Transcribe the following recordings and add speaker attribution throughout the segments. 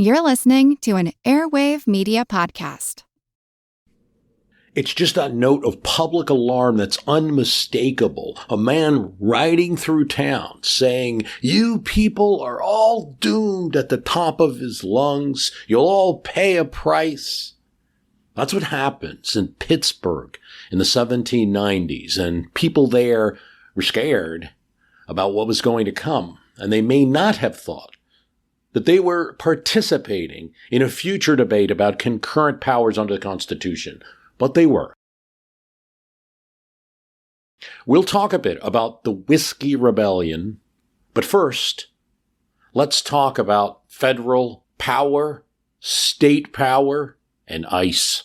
Speaker 1: You're listening to an Airwave Media Podcast.
Speaker 2: It's just a note of public alarm that's unmistakable. A man riding through town saying, "You people are all doomed," at the top of his lungs. "You'll all pay a price." That's what happens in Pittsburgh in the 1790s, and people there were scared about what was going to come, and they may not have thought that they were participating in a future debate about concurrent powers under the Constitution. But they were. We'll talk a bit about the Whiskey Rebellion, but first, let's talk about federal power, state power, and ICE.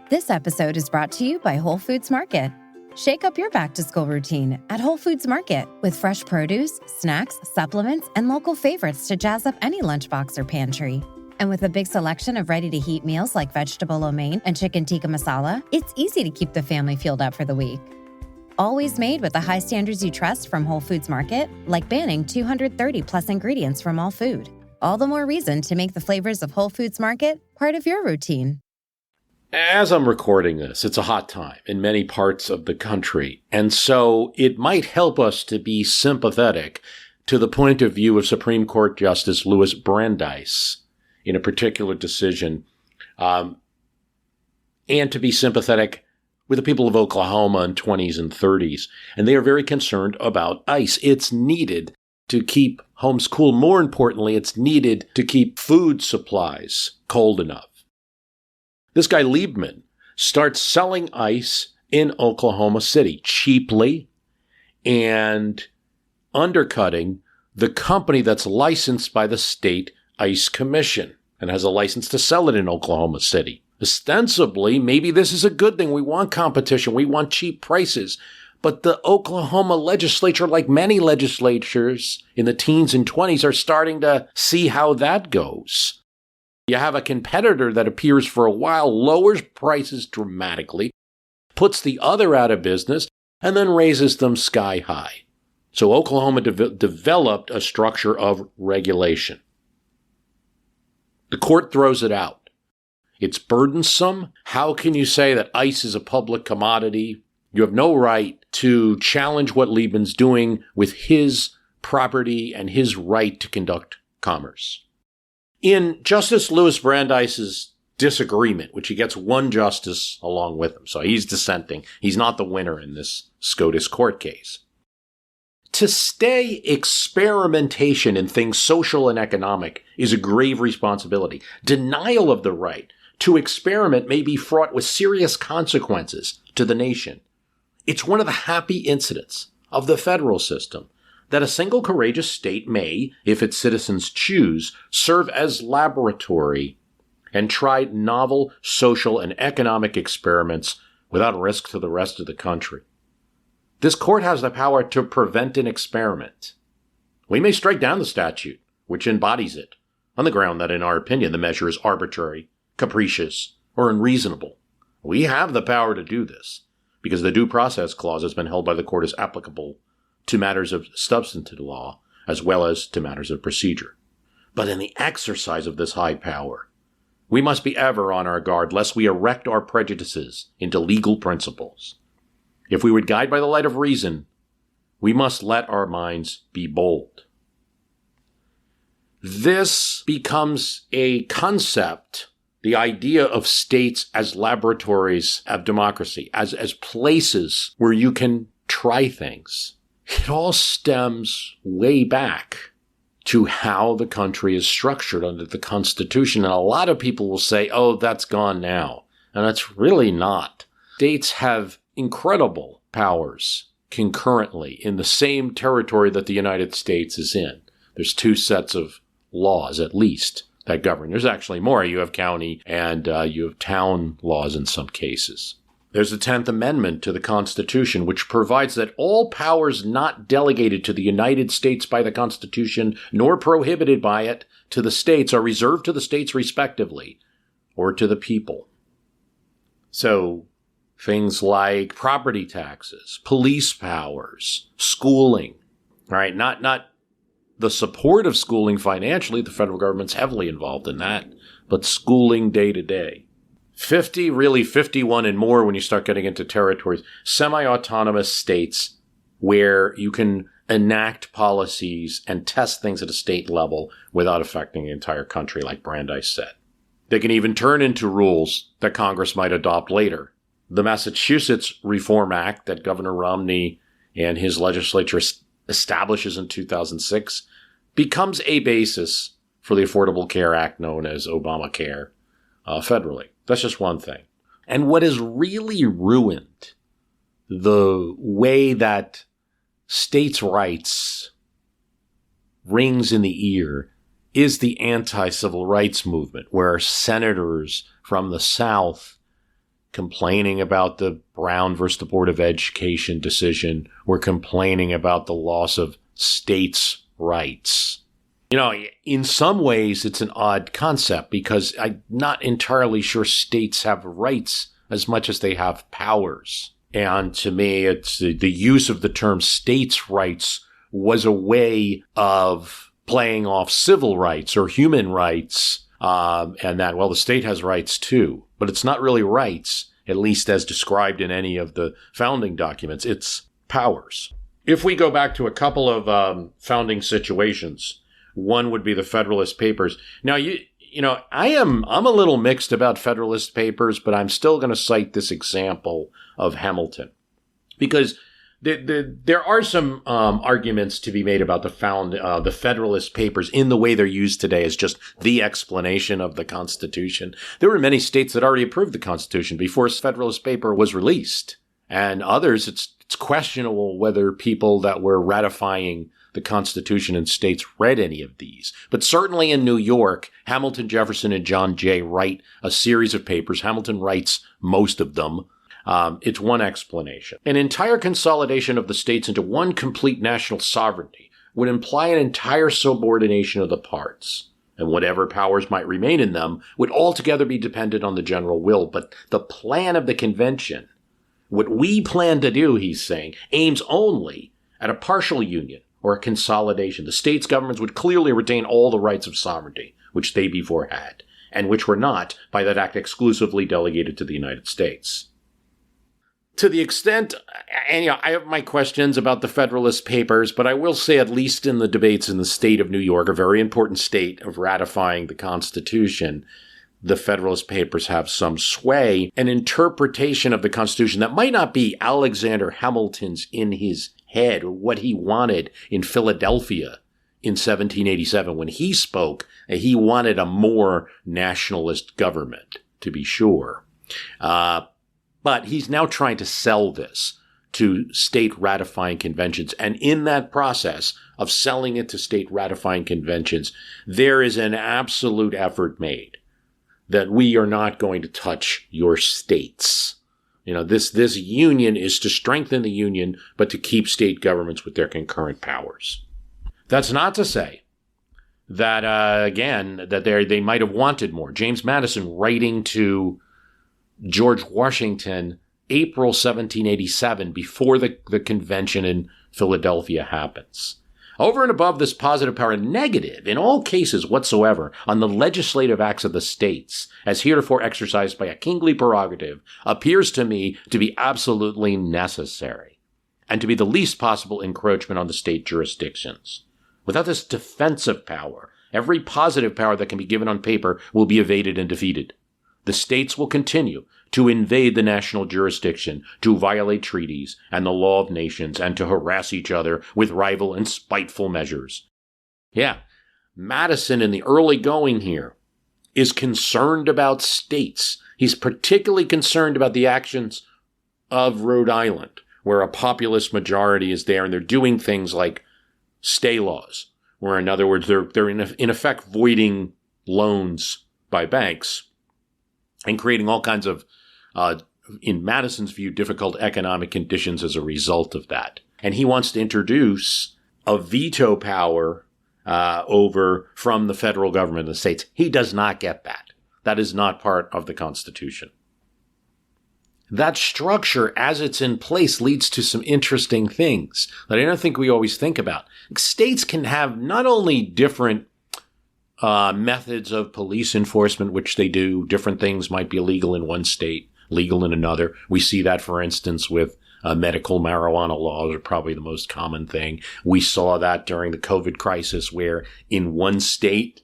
Speaker 3: This episode is brought to you by Whole Foods Market. Shake up your back-to-school routine at Whole Foods Market with fresh produce, snacks, supplements, and local favorites to jazz up any lunchbox or pantry. And with a big selection of ready-to-heat meals like vegetable lo mein and chicken tikka masala, it's easy to keep the family fueled up for the week. Always made with the high standards you trust from Whole Foods Market, like banning 230-plus ingredients from all food. All the more reason to make the flavors of Whole Foods Market part of your routine.
Speaker 2: As I'm recording this, it's a hot time in many parts of the country, and so it might help us to be sympathetic to the point of view of Supreme Court Justice Louis Brandeis in a particular decision, and to be sympathetic with the people of Oklahoma in 20s and 30s. And they are very concerned about ICE. It's needed to keep homes cool. More importantly, it's needed to keep food supplies cold enough. This guy Liebman starts selling ice in Oklahoma City cheaply and undercutting the company that's licensed by the state ice commission and has a license to sell it in Oklahoma City. Ostensibly, maybe this is a good thing. We want competition. We want cheap prices. But the Oklahoma legislature, like many legislatures in the teens and 20s, are starting to see how that goes. You have a competitor that appears for a while, lowers prices dramatically, puts the other out of business, and then raises them sky high. So Oklahoma developed a structure of regulation. The court throws it out. It's burdensome. How can you say that ice is a public commodity? You have no right to challenge what Liebman's doing with his property and his right to conduct commerce. In Justice Louis Brandeis's disagreement, which he gets one justice along with him, so he's dissenting. He's not the winner in this SCOTUS court case. To stay experimentation in things social and economic is a grave responsibility. Denial of the right to experiment may be fraught with serious consequences to the nation. It's one of the happy incidents of the federal system that a single courageous state may, if its citizens choose, serve as laboratory and try novel social and economic experiments without risk to the rest of the country. This court has the power to prevent an experiment. We may strike down the statute, which embodies it, on the ground that, in our opinion, the measure is arbitrary, capricious, or unreasonable. We have the power to do this, because the Due Process Clause has been held by the court as applicable to matters of substantive law, as well as to matters of procedure. But in the exercise of this high power, we must be ever on our guard lest we erect our prejudices into legal principles. If we would guide by the light of reason, we must let our minds be bold. This becomes a concept, the idea of states as laboratories of democracy, as places where you can try things. It all stems way back to how the country is structured under the Constitution. And a lot of people will say, oh, that's gone now. And that's really not. States have incredible powers concurrently in the same territory that the United States is in. There's two sets of laws, at least, that govern. There's actually more. You have county and you have town laws in some cases. There's the 10th Amendment to the Constitution, which provides that all powers not delegated to the United States by the Constitution, nor prohibited by it to the states, are reserved to the states respectively, or to the people. So, things like property taxes, police powers, schooling, right? Not the support of schooling financially. The federal government's heavily involved in that, but schooling day to day. 50, really 51 and more when you start getting into territories, semi-autonomous states where you can enact policies and test things at a state level without affecting the entire country, like Brandeis said. They can even turn into rules that Congress might adopt later. The Massachusetts Reform Act that Governor Romney and his legislature establishes in 2006 becomes a basis for the Affordable Care Act known as Obamacare federally. That's just one thing. And what has really ruined the way that states' rights rings in the ear is the anti-civil rights movement, where senators from the South complaining about the Brown versus the Board of Education decision were complaining about the loss of states' rights. You know, in some ways, it's an odd concept because I'm not entirely sure states have rights as much as they have powers. And to me, it's the use of the term states' rights was a way of playing off civil rights or human rights, and that, well, the state has rights too. But it's not really rights, at least as described in any of the founding documents. It's powers. If we go back to a couple of founding situations, one would be the Federalist Papers. Now, you know, I'm a little mixed about Federalist Papers, but I'm still going to cite this example of Hamilton because there are some arguments to be made about the Federalist Papers in the way they're used today as just the explanation of the Constitution. There were many states that already approved the Constitution before Federalist Paper was released, and others it's questionable whether people that were ratifying the Constitution in states read any of these. But certainly in New York, Hamilton, Jefferson, and John Jay write a series of papers. Hamilton writes most of them. It's one explanation. An entire consolidation of the states into one complete national sovereignty would imply an entire subordination of the parts, and whatever powers might remain in them would altogether be dependent on the general will. But the plan of the convention, what we plan to do, he's saying, aims only at a partial union or a consolidation. The states' governments would clearly retain all the rights of sovereignty, which they before had, and which were not, by that act, exclusively delegated to the United States. To the extent, and I have my questions about the Federalist Papers, but I will say, at least in the debates in the state of New York, a very important state of ratifying the Constitution, the Federalist Papers have some sway. An interpretation of the Constitution that might not be Alexander Hamilton's in his head or what he wanted in Philadelphia in 1787 when he spoke. He wanted a more nationalist government, to be sure. But he's now trying to sell this to state ratifying conventions. And in that process of selling it to state ratifying conventions, there is an absolute effort made that we are not going to touch your states. You know, this union is to strengthen the union, but to keep state governments with their concurrent powers. That's not to say that, again, that they might have wanted more. James Madison, writing to George Washington, April 1787, before the convention in Philadelphia happens. Over and above this positive power, negative in all cases whatsoever on the legislative acts of the states, as heretofore exercised by a kingly prerogative, appears to me to be absolutely necessary, and to be the least possible encroachment on the state jurisdictions. Without this defensive power, every positive power that can be given on paper will be evaded and defeated. The states will continue to invade the national jurisdiction, to violate treaties and the law of nations, and to harass each other with rival and spiteful measures. Yeah, Madison in the early going here is concerned about states. He's particularly concerned about the actions of Rhode Island, where a populist majority is there, and they're doing things like stay laws, where, in other words, they're in effect voiding loans by banks and creating all kinds of in Madison's view, difficult economic conditions as a result of that. And he wants to introduce a veto power from the federal government of the states. He does not get that. That is not part of the Constitution. That structure, as it's in place, leads to some interesting things that I don't think we always think about. States can have not only different methods of police enforcement, which they do. Different things might be illegal in one state, legal in another. We see that, for instance, with medical marijuana laws are probably the most common thing. We saw that during the COVID crisis, where in one state,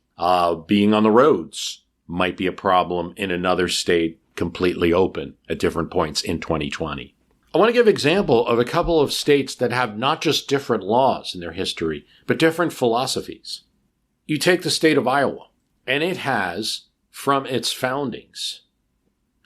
Speaker 2: being on the roads might be a problem, in another state completely open at different points in 2020. I want to give an example of a couple of states that have not just different laws in their history, but different philosophies. You take the state of Iowa, and it has, from its foundings,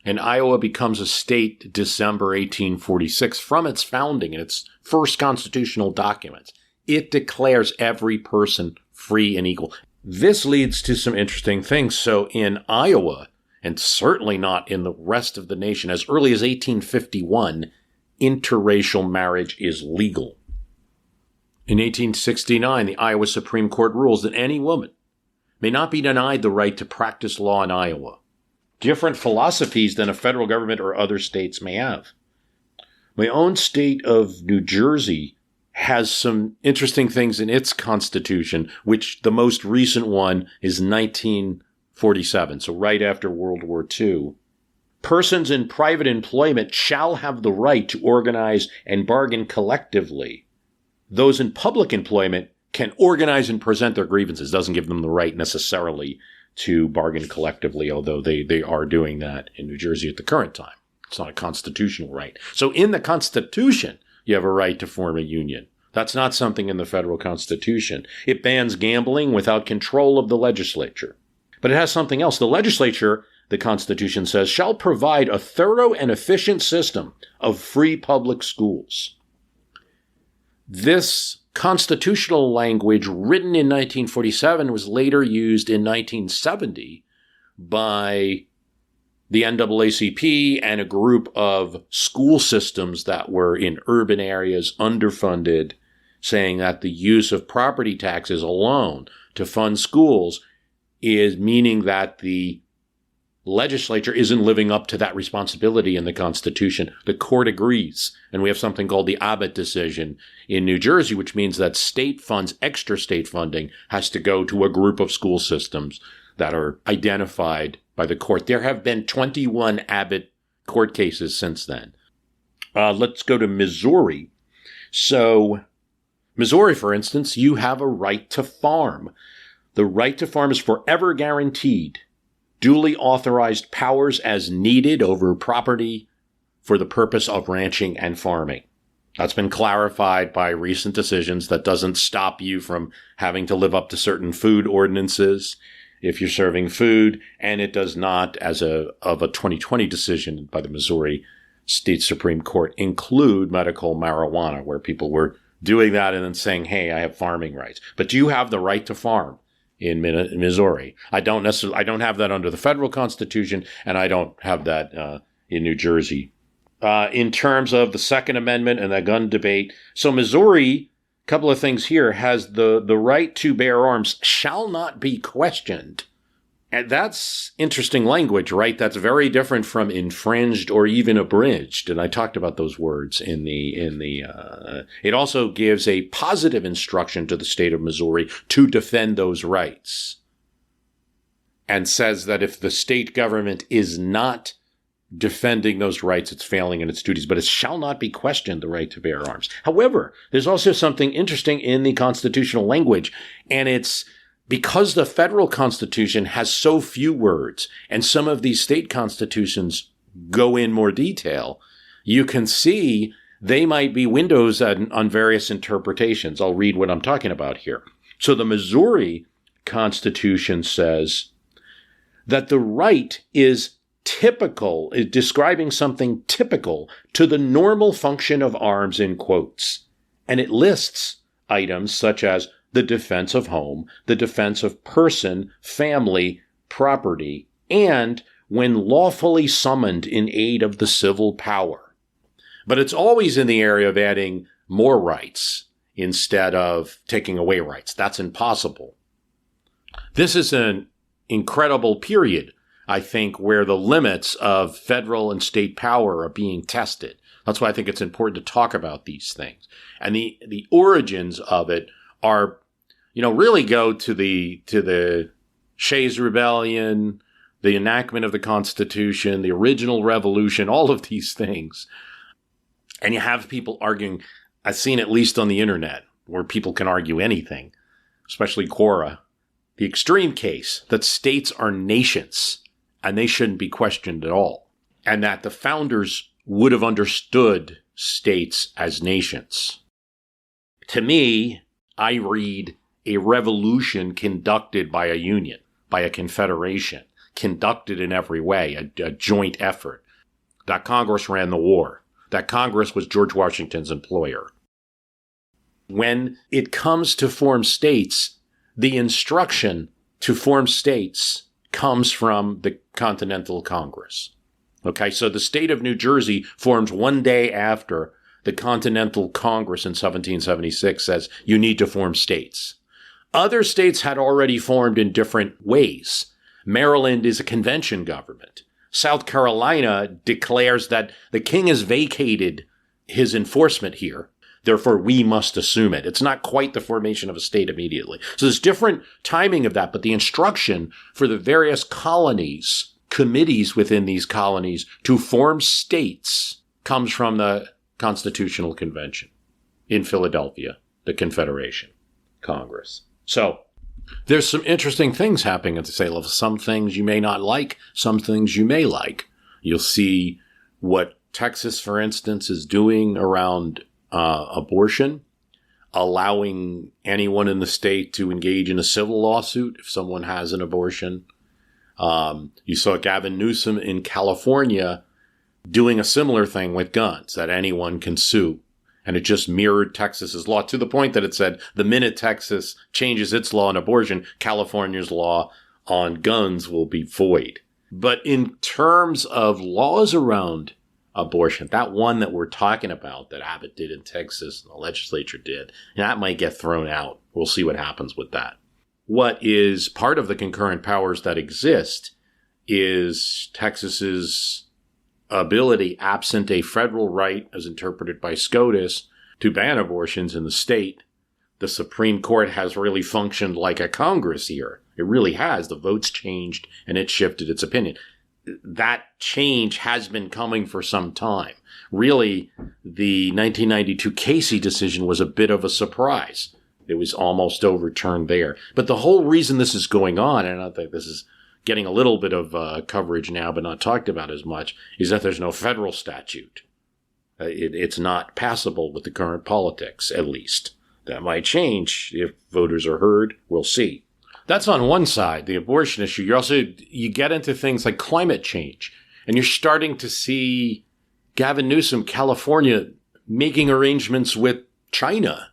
Speaker 2: and Iowa becomes a state December 1846, from its founding in its first constitutional documents, it declares every person free and equal. This leads to some interesting things. So in Iowa, and certainly not in the rest of the nation, as early as 1851, interracial marriage is legal. In 1869, the Iowa Supreme Court rules that any woman may not be denied the right to practice law in Iowa. Different philosophies than a federal government or other states may have. My own state of New Jersey has some interesting things in its constitution, which the most recent one is 1947, so right after World War II. Persons in private employment shall have the right to organize and bargain collectively. Those in public employment can organize and present their grievances. Doesn't give them the right necessarily to bargain collectively, although they are doing that in New Jersey at the current time. It's not a constitutional right. So in the Constitution, you have a right to form a union. That's not something in the federal Constitution. It bans gambling without control of the legislature. But it has something else. The legislature, the Constitution says, shall provide a thorough and efficient system of free public schools. This constitutional language, written in 1947, was later used in 1970 by the NAACP and a group of school systems that were in urban areas, underfunded, saying that the use of property taxes alone to fund schools is meaning that the legislature isn't living up to that responsibility in the Constitution. The court agrees. And we have something called the Abbott decision in New Jersey, which means that state funds, extra state funding, has to go to a group of school systems that are identified by the court. There have been 21 Abbott court cases since then. Let's go to Missouri. So, Missouri, for instance, you have a right to farm. The right to farm is forever guaranteed. Duly authorized powers as needed over property for the purpose of ranching and farming. That's been clarified by recent decisions. That doesn't stop you from having to live up to certain food ordinances if you're serving food, and it does not, as of a 2020 decision by the Missouri State Supreme Court, include medical marijuana, where people were doing that and then saying, hey, I have farming rights. But do you have the right to farm in Missouri? I don't have that under the federal Constitution, and I don't have that in New Jersey. In terms of the Second Amendment and the gun debate, so Missouri, a couple of things here, has the right to bear arms shall not be questioned. And that's interesting language, right? That's very different from infringed or even abridged. And I talked about those words it also gives a positive instruction to the state of Missouri to defend those rights, and says that if the state government is not defending those rights, it's failing in its duties, but it shall not be questioned, the right to bear arms. However, there's also something interesting in the constitutional language, and it's because the federal Constitution has so few words, and some of these state constitutions go in more detail, you can see they might be windows on various interpretations. I'll read what I'm talking about here. So the Missouri Constitution says that the right is typical, is describing something typical to the normal function of arms, in quotes. And it lists items such as the defense of home, the defense of person, family, property, and when lawfully summoned in aid of the civil power. But it's always in the area of adding more rights instead of taking away rights. That's impossible. This is an incredible period, I think, where the limits of federal and state power are being tested. That's why I think it's important to talk about these things. And the origins of it are, really go to the Shays Rebellion, the enactment of the Constitution, the original revolution, all of these things. And you have people arguing, I've seen at least on the internet, where people can argue anything, especially Quora, the extreme case that states are nations and they shouldn't be questioned at all, and that the founders would have understood states as nations. To me, I read a revolution conducted by a union, by a confederation, conducted in every way, a joint effort. That Congress ran the war. That Congress was George Washington's employer. When it comes to form states, the instruction to form states comes from the Continental Congress. Okay, so the state of New Jersey forms one day after the Continental Congress in 1776 says you need to form states. Other states had already formed in different ways. Maryland is a convention government. South Carolina declares that the king has vacated his enforcement here. Therefore, we must assume it. It's not quite the formation of a state immediately. So there's different timing of that, but the instruction for the various colonies, committees within these colonies to form states comes from the Constitutional Convention in Philadelphia, the Confederation Congress. So there's some interesting things happening at the state level. Some things you may not like, some things you may like. You'll see what Texas, for instance, is doing around abortion, allowing anyone in the state to engage in a civil lawsuit if someone has an abortion. You saw Gavin Newsom in California doing a similar thing with guns, that anyone can sue. And it just mirrored Texas's law to the point that it said the minute Texas changes its law on abortion, California's law on guns will be void. But in terms of laws around abortion, that one that we're talking about that Abbott did in Texas and the legislature did, that might get thrown out. We'll see what happens with that. What is part of the concurrent powers that exist is Texas's ability, absent a federal right as interpreted by SCOTUS, to ban abortions in the state. The Supreme Court has really functioned like a Congress here. It really has. The votes changed and it shifted its opinion. That change has been coming for some time. Really, the 1992 Casey decision was a bit of a surprise. It was almost overturned there. But the whole reason this is going on, and I think this is getting a little bit of coverage now, but not talked about as much, is that there's no federal statute. It's not passable with the current politics, at least. That might change if voters are heard. We'll see. That's on one side, the abortion issue. You get into things like climate change, and you're starting to see Gavin Newsom, California, making arrangements with China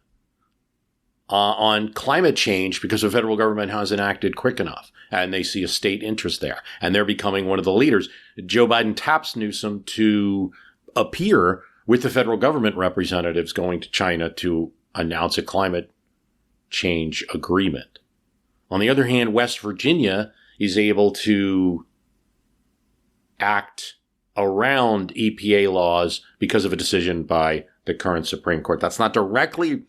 Speaker 2: on climate change because the federal government hasn't acted quick enough, and they see a state interest there, and they're becoming one of the leaders. Joe Biden taps Newsom to appear with the federal government representatives going to China to announce a climate change agreement. On the other hand, West Virginia is able to act around EPA laws because of a decision by the current Supreme Court. That's not directly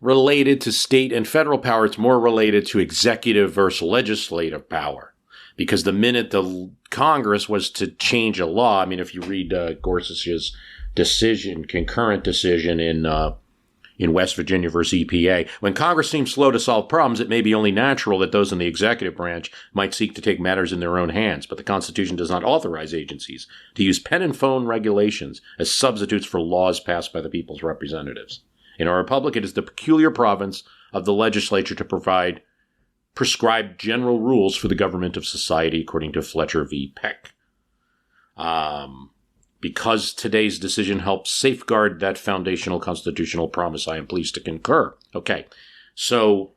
Speaker 2: related to state and federal power. It's more related to executive versus legislative power. Because the minute the Congress was to change a law, I mean, if you read Gorsuch's decision, concurrent decision in West Virginia versus EPA, when Congress seems slow to solve problems, it may be only natural that those in the executive branch might seek to take matters in their own hands. But the Constitution does not authorize agencies to use pen and phone regulations as substitutes for laws passed by the people's representatives. In our republic, it is the peculiar province of the legislature to provide prescribed general rules for the government of society, according to Fletcher v. Peck. Because today's decision helps safeguard that foundational constitutional promise, I am pleased to concur. Okay, so,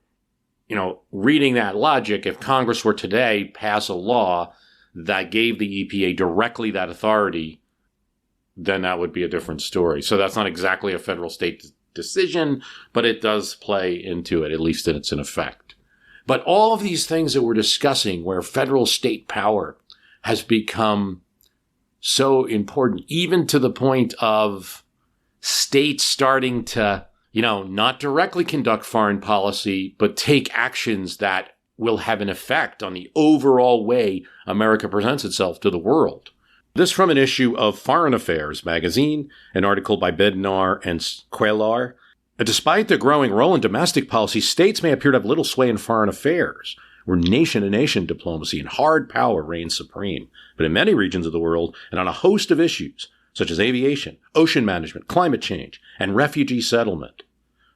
Speaker 2: reading that logic, if Congress were today pass a law that gave the EPA directly that authority, then that would be a different story. So that's not exactly a federal state decision, but it does play into it, at least it's in effect. But all of these things that we're discussing where federal state power has become so important, even to the point of states starting to, not directly conduct foreign policy, but take actions that will have an effect on the overall way America presents itself to the world. This from an issue of Foreign Affairs magazine, an article by Bednar and Cuellar. Despite the growing role in domestic policy, states may appear to have little sway in foreign affairs, where nation-to-nation diplomacy and hard power reign supreme. But in many regions of the world, and on a host of issues, such as aviation, ocean management, climate change, and refugee settlement,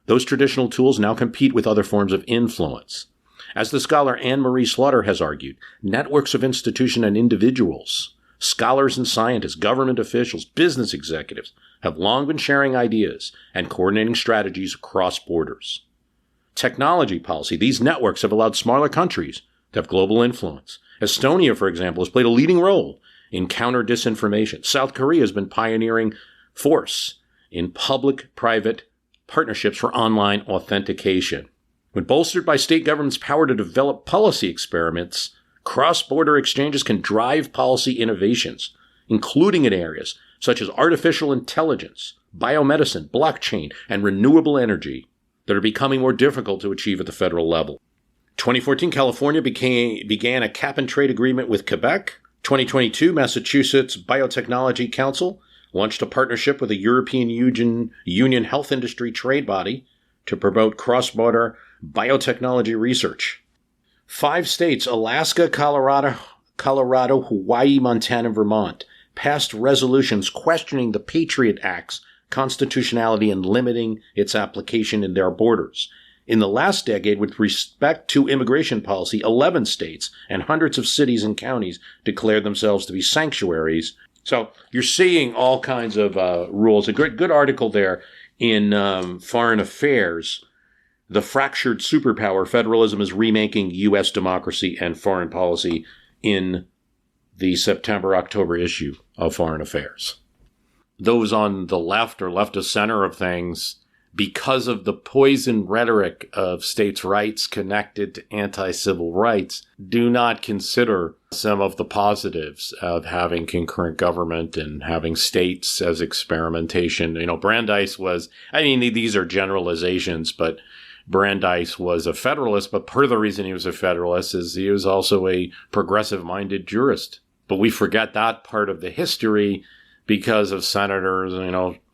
Speaker 2: those traditional tools now compete with other forms of influence. As the scholar Anne-Marie Slaughter has argued, networks of institutions and individuals, scholars and scientists, government officials, business executives have long been sharing ideas and coordinating strategies across borders. Technology policy, these networks have allowed smaller countries to have global influence. Estonia, for example, has played a leading role in counter-disinformation. South Korea has been pioneering force in public-private partnerships for online authentication. When bolstered by state governments' power to develop policy experiments, cross-border exchanges can drive policy innovations, including in areas such as artificial intelligence, biomedicine, blockchain, and renewable energy that are becoming more difficult to achieve at the federal level. 2014, California began a cap-and-trade agreement with Quebec. 2022, Massachusetts Biotechnology Council launched a partnership with the European Union Health Industry Trade Body to promote cross-border biotechnology research. 5 states, Alaska, Colorado, Hawaii, Montana, and Vermont, passed resolutions questioning the Patriot Act's constitutionality and limiting its application in their borders. In the last decade, with respect to immigration policy, 11 states and hundreds of cities and counties declared themselves to be sanctuaries. So you're seeing all kinds of rules. A good article there in Foreign Affairs. The fractured superpower federalism is remaking U.S. democracy and foreign policy in the September-October issue of Foreign Affairs. Those on the left or left of center of things, because of the poison rhetoric of states' rights connected to anti-civil rights, do not consider some of the positives of having concurrent government and having states as experimentation. Brandeis was, these are generalizations, but Brandeis was a Federalist, but part of the reason he was a Federalist is he was also a progressive-minded jurist. But we forget that part of the history because of senators,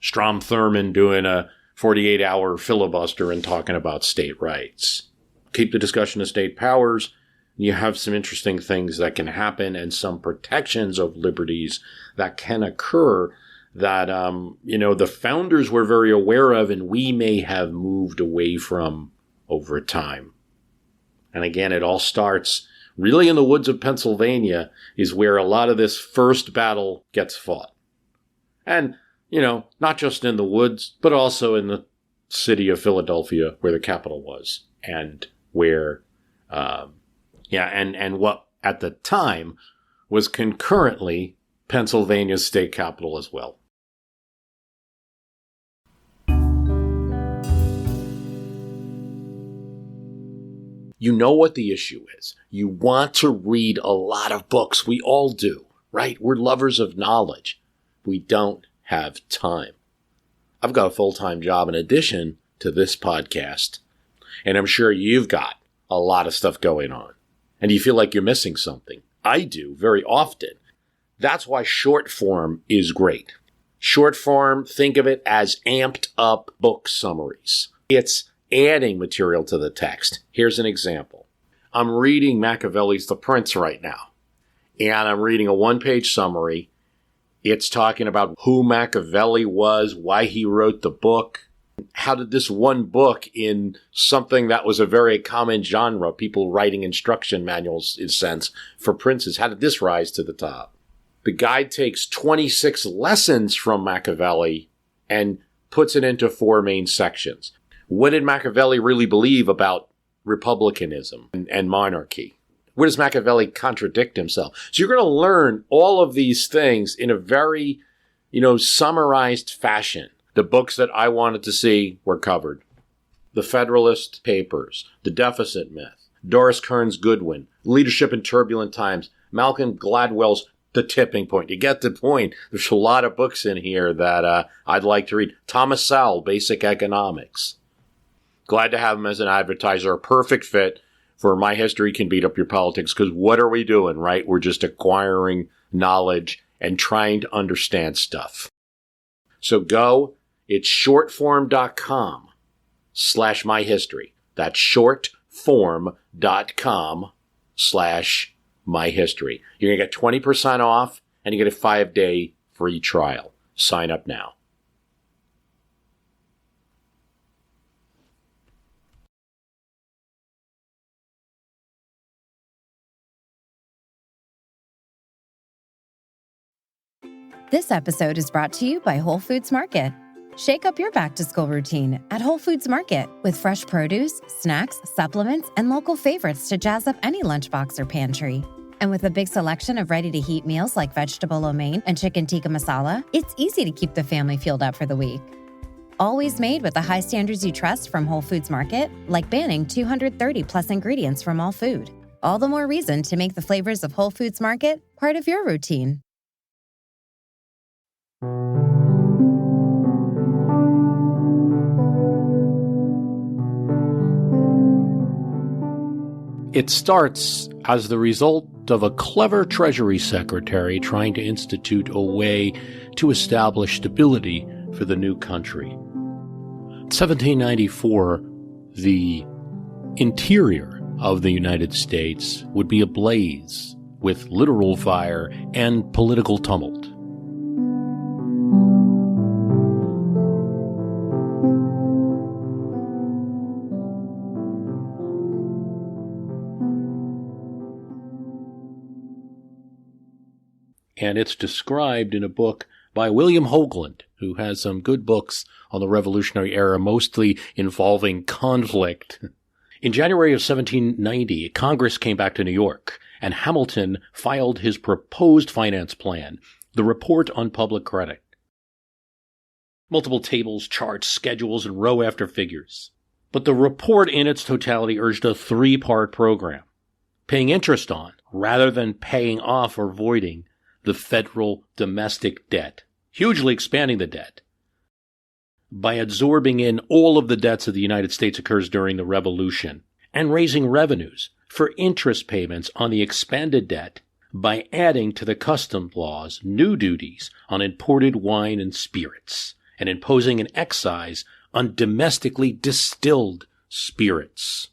Speaker 2: Strom Thurmond doing a 48-hour filibuster and talking about state rights. Keep the discussion of state powers. You have some interesting things that can happen and some protections of liberties that can occur that, the founders were very aware of and we may have moved away from over time. And again, it all starts really in the woods of Pennsylvania is where a lot of this first battle gets fought. And, not just in the woods, but also in the city of Philadelphia where the capital was and where, and what at the time was concurrently Pennsylvania's state capital as well. You know what the issue is. You want to read a lot of books. We all do, right? We're lovers of knowledge. We don't have time. I've got a full-time job in addition to this podcast, and I'm sure you've got a lot of stuff going on. And you feel like you're missing something. I do very often. That's why short form is great. Short form, think of it as amped up book summaries. It's adding material to the text. Here's an example. I'm reading Machiavelli's The Prince right now, and I'm reading a one-page summary. It's talking about who Machiavelli was, why he wrote the book. How did this one book in something that was a very common genre, people writing instruction manuals in a sense for princes, how did this rise to the top? The guide takes 26 lessons from Machiavelli and puts it into 4 main sections. What did Machiavelli really believe about republicanism and monarchy? Where does Machiavelli contradict himself? So you're going to learn all of these things in a very, summarized fashion. The books that I wanted to see were covered. The Federalist Papers, The Deficit Myth, Doris Kearns Goodwin, Leadership in Turbulent Times, Malcolm Gladwell's The Tipping Point. You get the point. There's a lot of books in here that I'd like to read. Thomas Sowell, Basic Economics. Glad to have him as an advertiser. A perfect fit for My History Can Beat Up Your Politics, because what are we doing, right? We're just acquiring knowledge and trying to understand stuff. So go. It's shortform.com/myhistory. That's shortform.com/myhistory. You're going to get 20% off, and you get a 5-day free trial. Sign up now.
Speaker 3: This episode is brought to you by Whole Foods Market. Shake up your back-to-school routine at Whole Foods Market with fresh produce, snacks, supplements, and local favorites to jazz up any lunchbox or pantry. And with a big selection of ready-to-heat meals like vegetable lo mein and chicken tikka masala, it's easy to keep the family fueled up for the week. Always made with the high standards you trust from Whole Foods Market, like banning 230-plus ingredients from all food. All the more reason to make the flavors of Whole Foods Market part of your routine.
Speaker 2: It starts as the result of a clever Treasury Secretary trying to institute a way to establish stability for the new country. In 1794, the interior of the United States would be ablaze with literal fire and political tumult. And it's described in a book by William Hoagland, who has some good books on the Revolutionary Era, mostly involving conflict. In January of 1790, Congress came back to New York, and Hamilton filed his proposed finance plan, the Report on Public Credit. Multiple tables, charts, schedules, and row after figures. But the report in its totality urged a 3-part program, paying interest on, rather than paying off or voiding, the federal domestic debt, hugely expanding the debt. By absorbing in all of the debts of the United States occurs during the Revolution, and raising revenues for interest payments on the expanded debt by adding to the custom laws new duties on imported wine and spirits, and imposing an excise on domestically distilled spirits.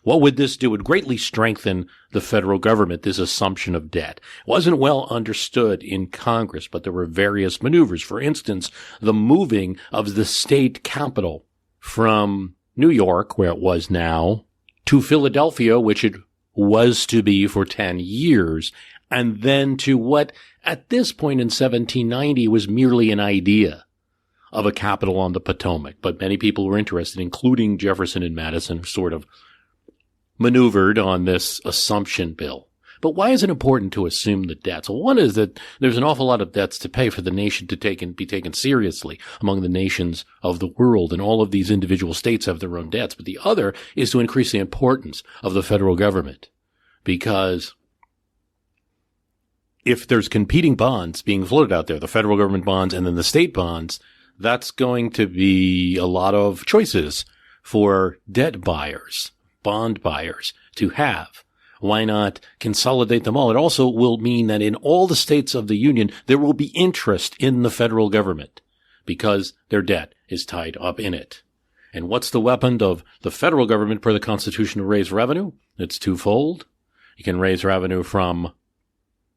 Speaker 2: What would this do? It would greatly strengthen the federal government, this assumption of debt. It wasn't well understood in Congress, but there were various maneuvers. For instance, the moving of the state capital from New York, where it was now, to Philadelphia, which it was to be for 10 years, and then to what at this point in 1790 was merely an idea of a capital on the Potomac. But many people were interested, including Jefferson and Madison, who sort of maneuvered on this assumption bill. But why is it important to assume the debts? Well, one is that there's an awful lot of debts to pay for the nation to be taken seriously among the nations of the world, and all of these individual states have their own debts. But the other is to increase the importance of the federal government, because if there's competing bonds being floated out there, the federal government bonds and then the state bonds, that's going to be a lot of choices for debt buyers, bond buyers to have. Why not consolidate them all? It also will mean that in all the states of the Union, there will be interest in the federal government because their debt is tied up in it. And what's the weapon of the federal government per the Constitution to raise revenue? It's twofold. You can raise revenue from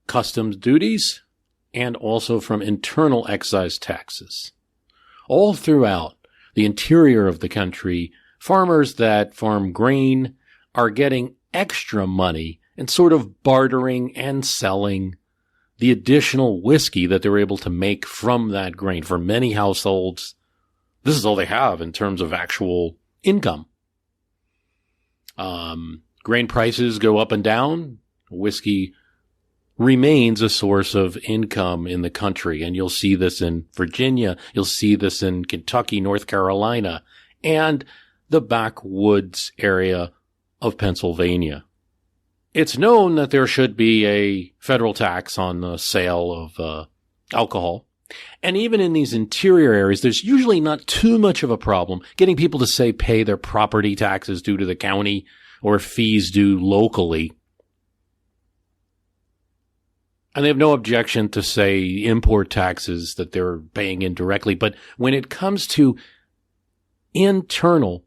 Speaker 2: customs duties and also from internal excise taxes. All throughout the interior of the country, farmers that farm grain are getting extra money and sort of bartering and selling the additional whiskey that they're able to make from that grain. For many households, this is all they have in terms of actual income. Grain prices go up and down. Whiskey remains a source of income in the country, and you'll see this in Virginia, you'll see this in Kentucky, North Carolina, and the backwoods area of Pennsylvania. It's known that there should be a federal tax on the sale of alcohol. And even in these interior areas, there's usually not too much of a problem getting people to, say, pay their property taxes due to the county or fees due locally. And they have no objection to, say, import taxes that they're paying indirectly. But when it comes to internal,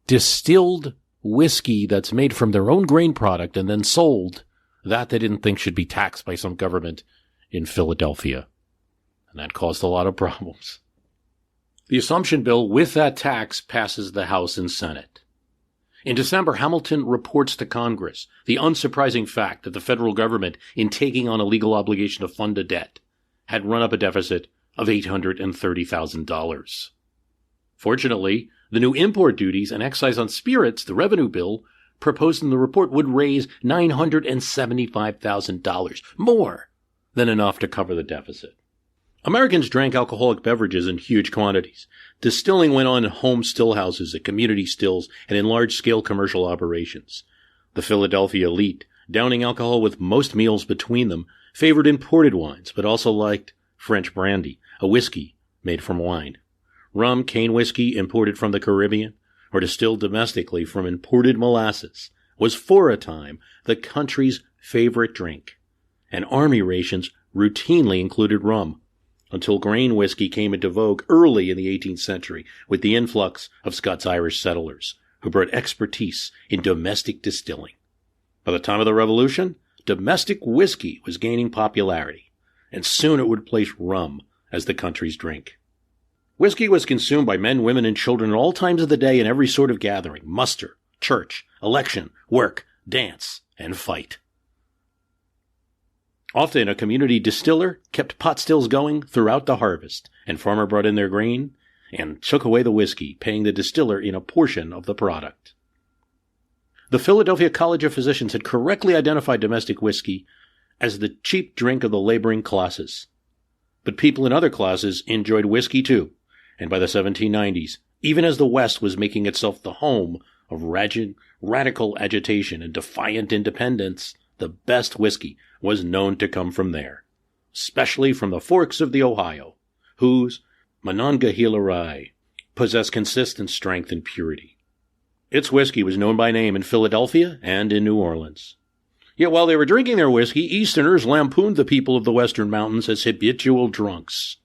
Speaker 2: distilled whiskey that's made from their own grain product and then sold, that they didn't think should be taxed by some government in Philadelphia. And that caused a lot of problems. The assumption bill with that tax passes the House and Senate. In December, Hamilton reports to Congress the unsurprising fact that the federal government, in taking on a legal obligation to fund a debt, had run up a deficit of $830,000. Fortunately, the new import duties and excise on spirits, the revenue bill, proposed in the report would raise $975,000, more than enough to cover the deficit. Americans drank alcoholic beverages in huge quantities. Distilling went on in home still houses, at community stills, and in large-scale commercial operations. The Philadelphia elite, downing alcohol with most meals between them, favored imported wines, but also liked French brandy, a whiskey made from wine. Rum, cane whiskey imported from the Caribbean, or distilled domestically from imported molasses, was for a time the country's favorite drink, and army rations routinely included rum, until grain whiskey came into vogue early in the 18th century with the influx of Scots-Irish settlers, who brought expertise in domestic distilling. By the time of the Revolution, domestic whiskey was gaining popularity, and soon it would replace rum as the country's drink. Whiskey was consumed by men, women, and children at all times of the day in every sort of gathering: muster, church, election, work, dance, and fight. Often a community distiller kept pot stills going throughout the harvest, and farmer brought in their grain and took away the whiskey, paying the distiller in a portion of the product. The Philadelphia College of Physicians had correctly identified domestic whiskey as the cheap drink of the laboring classes. But people in other classes enjoyed whiskey too, and by the 1790s, even as the West was making itself the home of radical agitation and defiant independence, the best whiskey was known to come from there, especially from the forks of the Ohio, whose Monongahela possessed consistent strength and purity. Its whiskey was known by name in Philadelphia and in New Orleans. Yet while they were drinking their whiskey, Easterners lampooned the people of the Western Mountains as habitual drunks.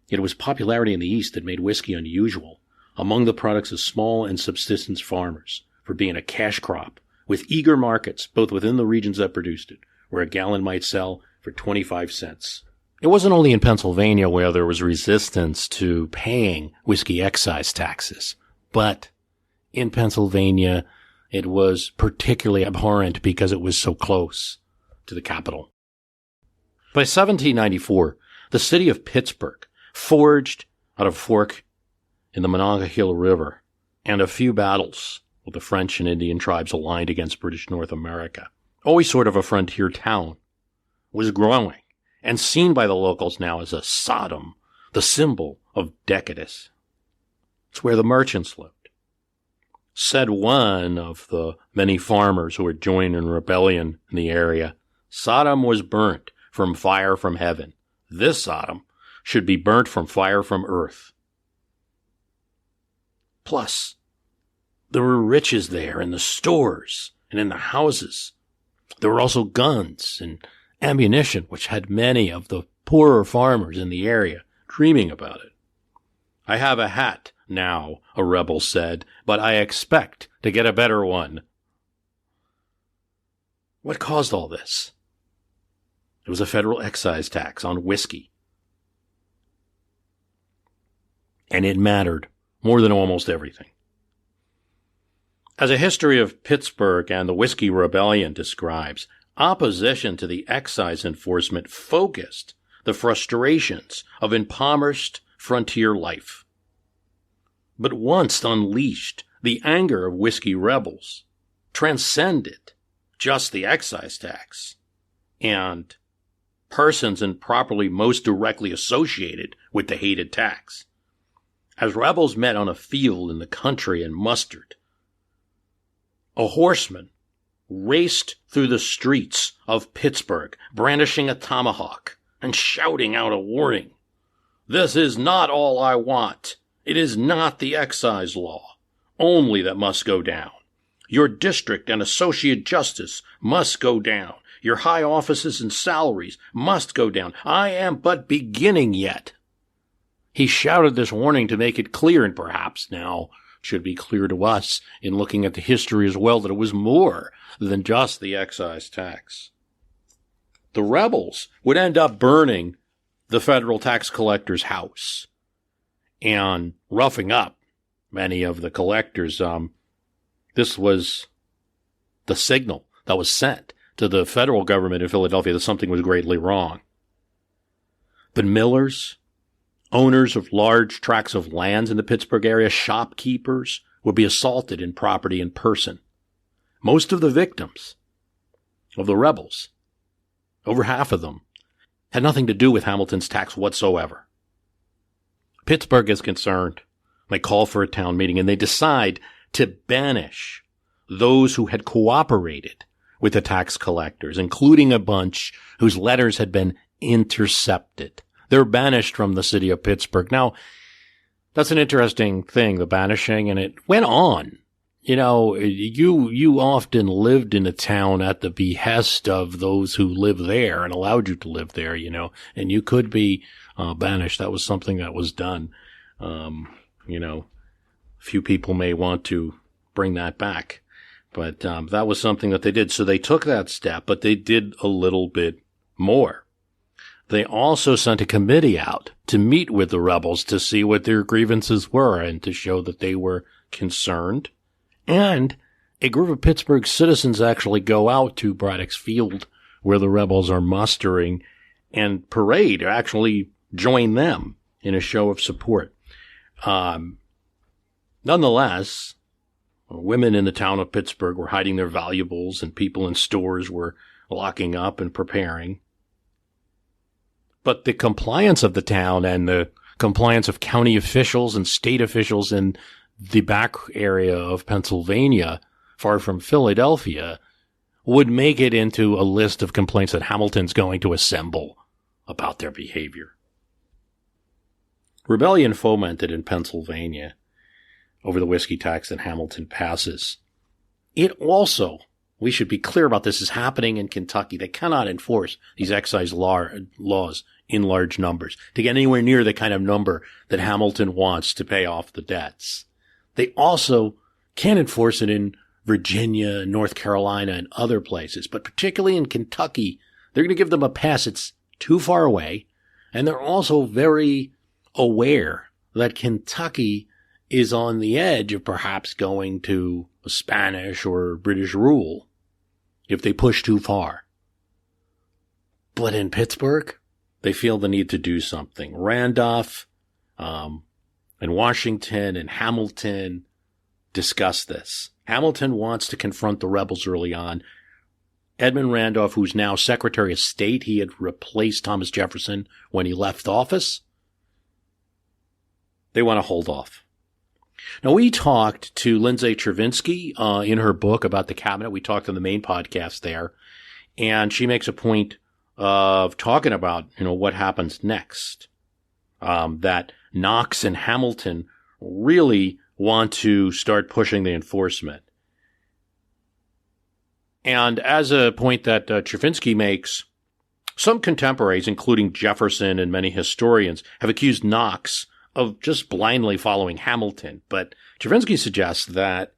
Speaker 2: It was popularity in the East that made whiskey unusual among the products of small and subsistence farmers, for being a cash crop, with eager markets both within the regions that produced it, where a gallon might sell for 25 cents. It wasn't only in Pennsylvania where there was resistance to paying whiskey excise taxes, but in Pennsylvania it was particularly abhorrent because it was so close to the capital. By 1794, the city of Pittsburgh forged out of a fork in the Monongahela River, and a few battles with the French and Indian tribes aligned against British North America, always sort of a frontier town, was growing and seen by the locals now as a Sodom, the symbol of decadence. It's where the merchants lived. Said one of the many farmers who had joined in rebellion in the area, Sodom was burnt from fire from heaven. This Sodom should be burnt from fire from earth. Plus, there were riches there in the stores and in the houses. There were also guns and ammunition, which had many of the poorer farmers in the area dreaming about it. "I have a hat now," a rebel said, "but I expect to get a better one." What caused all this? It was a federal excise tax on whiskey. And it mattered more than almost everything. As a history of Pittsburgh and the Whiskey Rebellion describes, opposition to the excise enforcement focused the frustrations of impoverished frontier life. But once unleashed, the anger of whiskey rebels transcended just the excise tax and persons improperly most directly associated with the hated tax. As rebels met on a field in the country and mustered, a horseman raced through the streets of Pittsburgh, brandishing a tomahawk and shouting out a warning. "This is not all I want. It is not the excise law only that must go down. Your district and associate justice must go down. Your high offices and salaries must go down. I am but beginning yet." He shouted this warning to make it clear, and perhaps now should be clear to us in looking at the history as well, that it was more than just the excise tax. The rebels would end up burning the federal tax collector's house and roughing up many of the collectors. This was the signal that was sent to the federal government in Philadelphia that something was greatly wrong. But millers, owners of large tracts of lands in the Pittsburgh area, shopkeepers, would be assaulted in property and person. Most of the victims of the rebels, over half of them, had nothing to do with Hamilton's tax whatsoever. Pittsburgh is concerned. They call for a town meeting and they decide to banish those who had cooperated with the tax collectors, including a bunch whose letters had been intercepted. They're banished from the city of Pittsburgh. Now, that's an interesting thing, the banishing, and it went on. You know, you often lived in a town at the behest of those who lived there and allowed you to live there, you know, and you could be banished. That was something that was done. You know, few people may want to bring that back, but that was something that they did. So they took that step, but they did a little bit more. They also sent a committee out to meet with the rebels to see what their grievances were and to show that they were concerned. And a group of Pittsburgh citizens actually go out to Braddock's Field, where the rebels are mustering, and parade, or actually join them in a show of support. Nonetheless, women in the town of Pittsburgh were hiding their valuables, and people in stores were locking up and preparing. But the compliance of the town and the compliance of county officials and state officials in the back area of Pennsylvania, far from Philadelphia, would make it into a list of complaints that Hamilton's going to assemble about their behavior. Rebellion fomented in Pennsylvania over the whiskey tax that Hamilton passes. It also, we should be clear about this, is happening in Kentucky. They cannot enforce these excise laws in large numbers to get anywhere near the kind of number that Hamilton wants to pay off the debts. They also can't enforce it in Virginia, North Carolina, and other places, but particularly in Kentucky, they're going to give them a pass. It's too far away, and they're also very aware that Kentucky is on the edge of perhaps going to Spanish or British rule if they push too far. But in Pittsburgh, they feel the need to do something. Randolph and Washington and Hamilton discuss this. Hamilton wants to confront the rebels early on. Edmund Randolph, who's now Secretary of State, he had replaced Thomas Jefferson when he left office. They want to hold off. Now, we talked to Lindsay Chervinsky in her book about the cabinet. We talked on the main podcast there, and she makes a point of talking about, what happens next. That Knox and Hamilton really want to start pushing the enforcement. And as a point that Chervinsky makes, some contemporaries, including Jefferson and many historians, have accused Knox of just blindly following Hamilton. But Chervinsky suggests that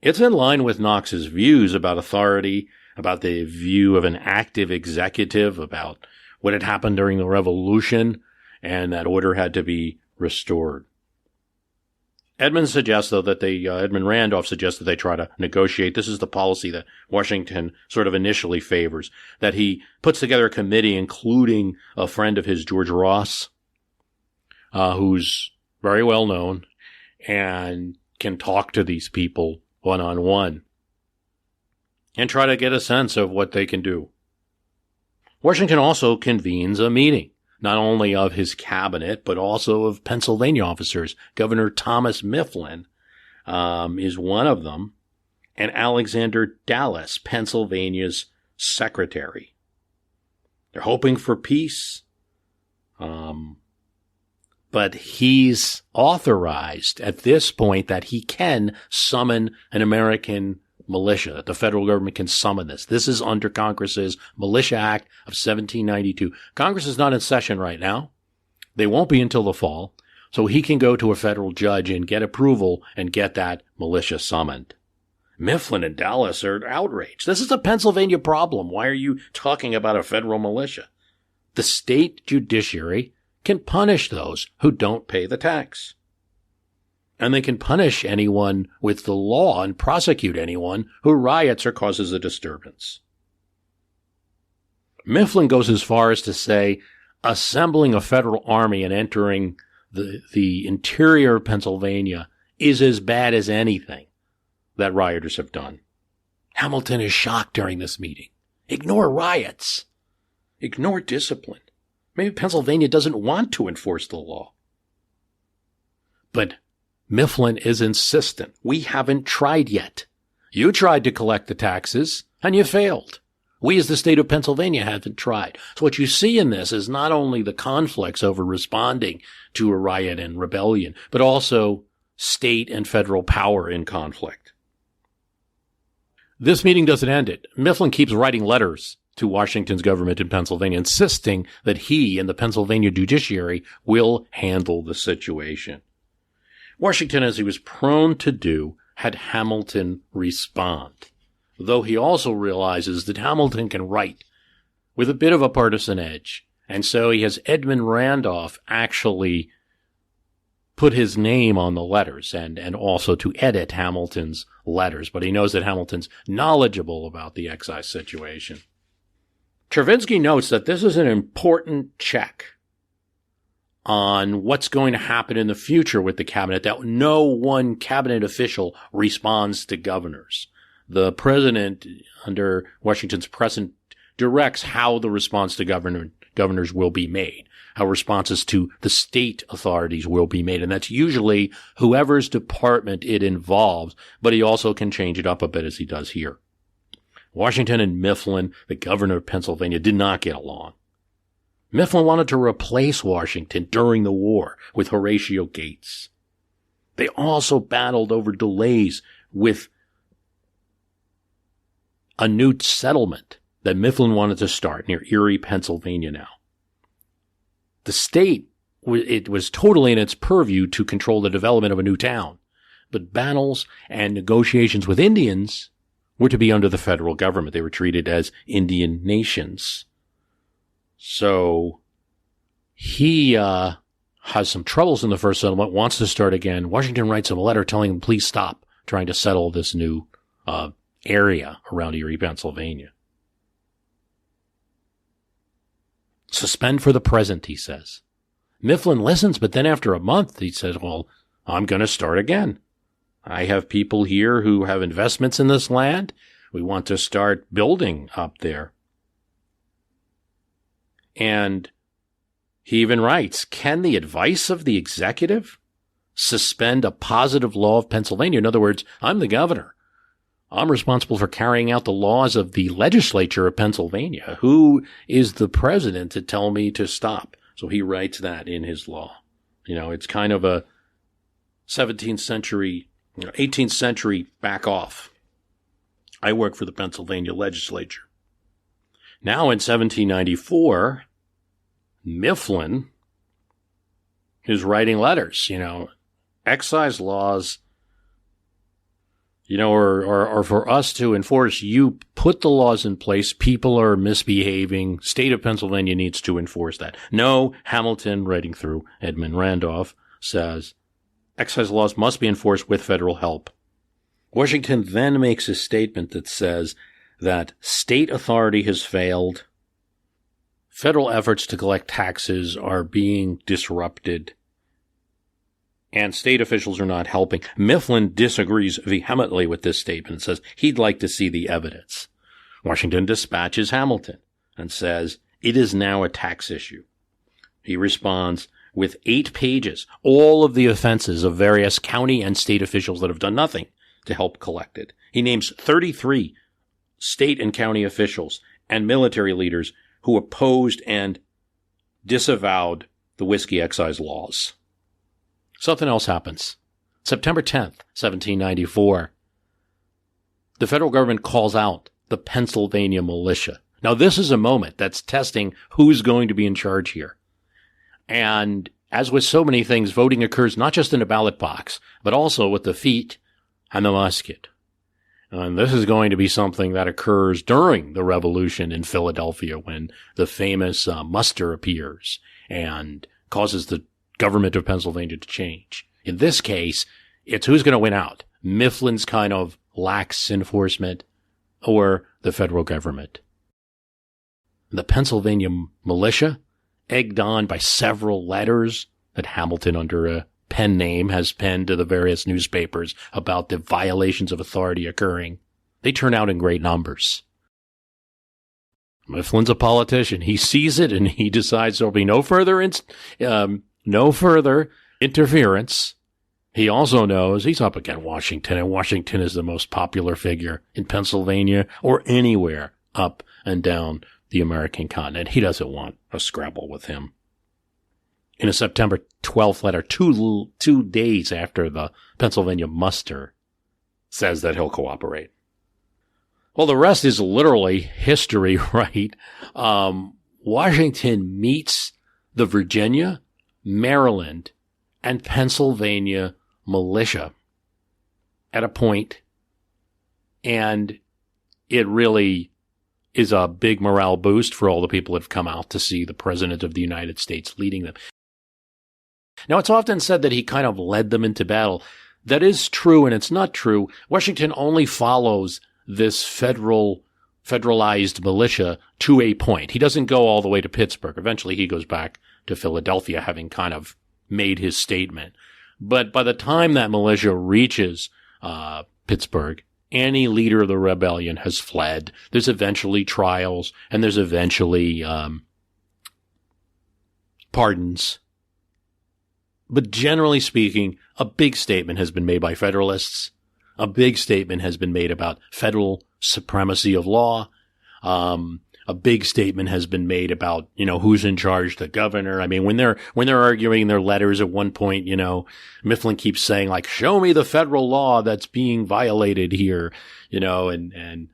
Speaker 2: it's in line with Knox's views about authority, about the view of an active executive, about what had happened during the Revolution, and that order had to be restored. Edmund Randolph suggests that they try to negotiate. This is the policy that Washington sort of initially favors, that he puts together a committee, including a friend of his, George Ross, who's very well known and can talk to these people one-on-one. and try to get a sense of what they can do. Washington also convenes a meeting, not only of his cabinet, but also of Pennsylvania officers. Governor Thomas Mifflin is one of them, and Alexander Dallas, Pennsylvania's secretary. They're hoping for peace, but he's authorized at this point that he can summon an American militia, that the federal government can summon this. This is under Congress's Militia Act of 1792. Congress is not in session right now. They won't be until the fall. So he can go to a federal judge and get approval and get that militia summoned. Mifflin and Dallas are outraged. This is a Pennsylvania problem. Why are you talking about a federal militia? The state judiciary can punish those who don't pay the tax. And they can punish anyone with the law and prosecute anyone who riots or causes a disturbance. Mifflin goes as far as to say assembling a federal army and entering the interior of Pennsylvania is as bad as anything that rioters have done. Hamilton is shocked during this meeting. Ignore riots. Ignore discipline. Maybe Pennsylvania doesn't want to enforce the law. But Mifflin is insistent. We haven't tried yet. You tried to collect the taxes, and you failed. We as the state of Pennsylvania haven't tried. So what you see in this is not only the conflicts over responding to a riot and rebellion, but also state and federal power in conflict. This meeting doesn't end it. Mifflin keeps writing letters to Washington's government in Pennsylvania, insisting that he and the Pennsylvania judiciary will handle the situation. Washington, as he was prone to do, had Hamilton respond, though he also realizes that Hamilton can write with a bit of a partisan edge, and so he has Edmund Randolph actually put his name on the letters and also to edit Hamilton's letters, but he knows that Hamilton's knowledgeable about the excise situation. Chervinsky notes that this is an important check on what's going to happen in the future with the cabinet, that no one cabinet official responds to governors. The president, under Washington's precedent, directs how the response to governors will be made, how responses to the state authorities will be made. And that's usually whoever's department it involves, but he also can change it up a bit as he does here. Washington and Mifflin, the governor of Pennsylvania, did not get along. Mifflin wanted to replace Washington during the war with Horatio Gates. They also battled over delays with a new settlement that Mifflin wanted to start near Erie, Pennsylvania now. The state, it was totally in its purview to control the development of a new town, but battles and negotiations with Indians were to be under the federal government. They were treated as Indian nations. So he has some troubles in the first settlement, wants to start again. Washington writes him a letter telling him, please stop trying to settle this new area around Erie, Pennsylvania. Suspend for the present, he says. Mifflin listens, but then after a month, he says, well, I'm going to start again. I have people here who have investments in this land. We want to start building up there. And he even writes, can the advice of the executive suspend a positive law of Pennsylvania? In other words, I'm the governor. I'm responsible for carrying out the laws of the legislature of Pennsylvania. Who is the president to tell me to stop? So he writes that in his law. You know, it's kind of a 17th century, 18th century back off. I work for the Pennsylvania legislature. Now in 1794, Mifflin is writing letters, excise laws, are for us to enforce. You put the laws in place. People are misbehaving. State of Pennsylvania needs to enforce that. No, Hamilton, writing through Edmund Randolph, says excise laws must be enforced with federal help. Washington then makes a statement that says that state authority has failed. Federal efforts to collect taxes are being disrupted. and state officials are not helping. Mifflin disagrees vehemently with this statement and says he'd like to see the evidence. Washington dispatches Hamilton and says it is now a tax issue. He responds with 8 pages, all of the offenses of various county and state officials that have done nothing to help collect it. He names 33 state and county officials and military leaders who opposed and disavowed the whiskey excise laws. Something else happens. September 10th, 1794. The federal government calls out the Pennsylvania militia. Now, this is a moment that's testing who's going to be in charge here. And as with so many things, voting occurs not just in a ballot box, but also with the feet and the musket. And this is going to be something that occurs during the Revolution in Philadelphia when the famous muster appears and causes the government of Pennsylvania to change. In this case, it's who's going to win out. Mifflin's kind of lax enforcement or the federal government. The Pennsylvania militia, egged on by several letters that Hamilton under a pen name has penned to the various newspapers about the violations of authority occurring, they turn out in great numbers. Mifflin's a politician. He sees it and he decides there'll be no further interference. He also knows he's up against Washington, and Washington is the most popular figure in Pennsylvania or anywhere up and down the American continent. He doesn't want a scrabble with him. In a September 12th letter, two days after the Pennsylvania muster, says that he'll cooperate. Well, the rest is literally history, right? Washington meets the Virginia, Maryland, and Pennsylvania militia at a point, and it really is a big morale boost for all the people that have come out to see the President of the United States leading them. Now, it's often said that he kind of led them into battle. That is true, and it's not true. Washington only follows this federalized militia to a point. He doesn't go all the way to Pittsburgh. Eventually, he goes back to Philadelphia, having kind of made his statement. But by the time that militia reaches Pittsburgh, any leader of the rebellion has fled. There's eventually trials, and there's eventually pardons. But generally speaking, a big statement has been made by Federalists. A big statement has been made about federal supremacy of law. A big statement has been made about, who's in charge, the governor. I mean, when they're arguing their letters at one point, Mifflin keeps saying, like, show me the federal law that's being violated here, and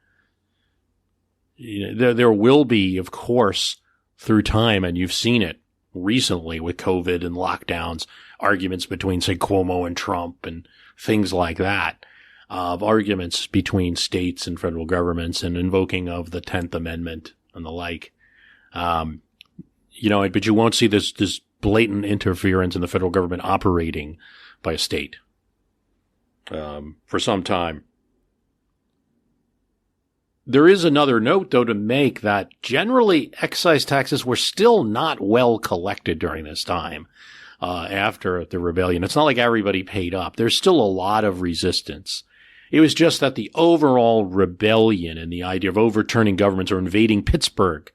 Speaker 2: there will be, of course, through time, and you've seen it recently with COVID and lockdowns, arguments between, say, Cuomo and Trump and things like that, of arguments between states and federal governments and invoking of the 10th Amendment and the like. But you won't see this blatant interference in the federal government operating by a state for some time. There is another note, though, to make that generally excise taxes were still not well collected during this time after the rebellion. It's not like everybody paid up. There's still a lot of resistance. It was just that the overall rebellion and the idea of overturning governments or invading Pittsburgh,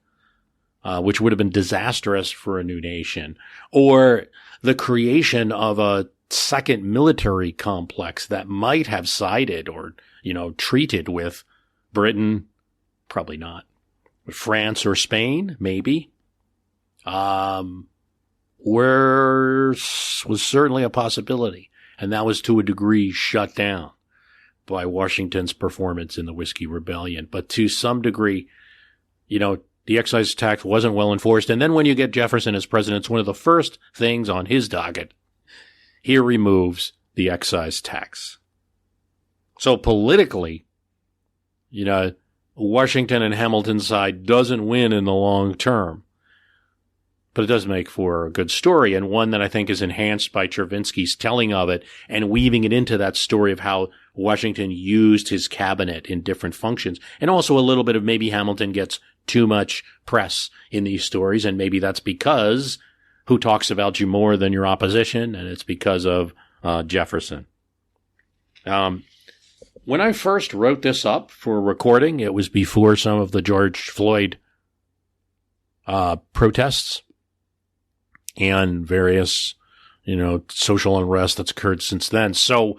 Speaker 2: which would have been disastrous for a new nation, or the creation of a second military complex that might have sided or, treated with Britain, probably not. France or Spain, maybe, was certainly a possibility. And that was to a degree shut down by Washington's performance in the Whiskey Rebellion. But to some degree, the excise tax wasn't well enforced. And then when you get Jefferson as president, it's one of the first things on his docket. He removes the excise tax. So politically, Washington and Hamilton's side doesn't win in the long term. But it does make for a good story, and one that I think is enhanced by Chervinsky's telling of it and weaving it into that story of how Washington used his cabinet in different functions. And also a little bit of maybe Hamilton gets too much press in these stories, and maybe that's because who talks about you more than your opposition, and it's because of Jefferson. When I first wrote this up for recording, it was before some of the George Floyd protests and various, social unrest that's occurred since then. So,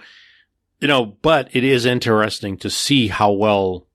Speaker 2: but it is interesting to see how well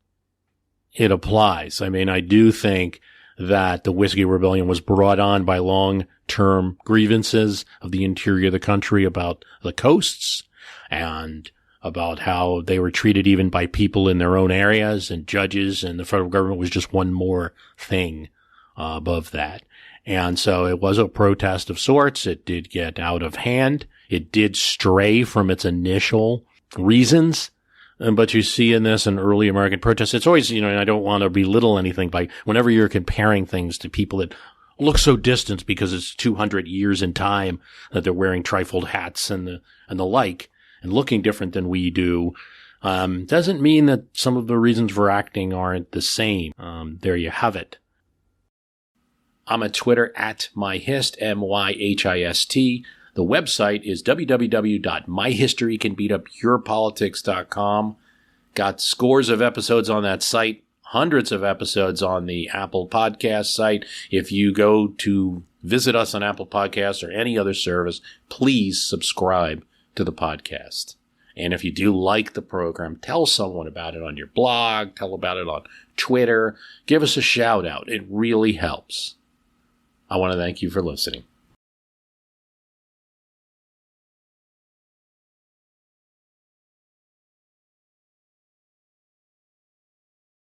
Speaker 2: it applies. I mean, I do think that the Whiskey Rebellion was brought on by long-term grievances of the interior of the country about the coasts and about how they were treated even by people in their own areas and judges, and the federal government was just one more thing above that. And so it was a protest of sorts. It did get out of hand. It did stray from its initial reasons. But you see in this an early American protest. It's always, and I don't want to belittle anything by whenever you're comparing things to people that look so distant because it's 200 years in time that they're wearing trifold hats and the like and looking different than we do, doesn't mean that some of the reasons for acting aren't the same. There you have it. I'm at Twitter at myhist, MYHIST. The website is www.myhistorycanbeatupyourpolitics.com. Got scores of episodes on that site, hundreds of episodes on the Apple Podcast site. If you go to visit us on Apple Podcasts or any other service, please subscribe to the podcast. And if you do like the program, tell someone about it on your blog, tell about it on Twitter, give us a shout out. It really helps. I want to thank you for listening.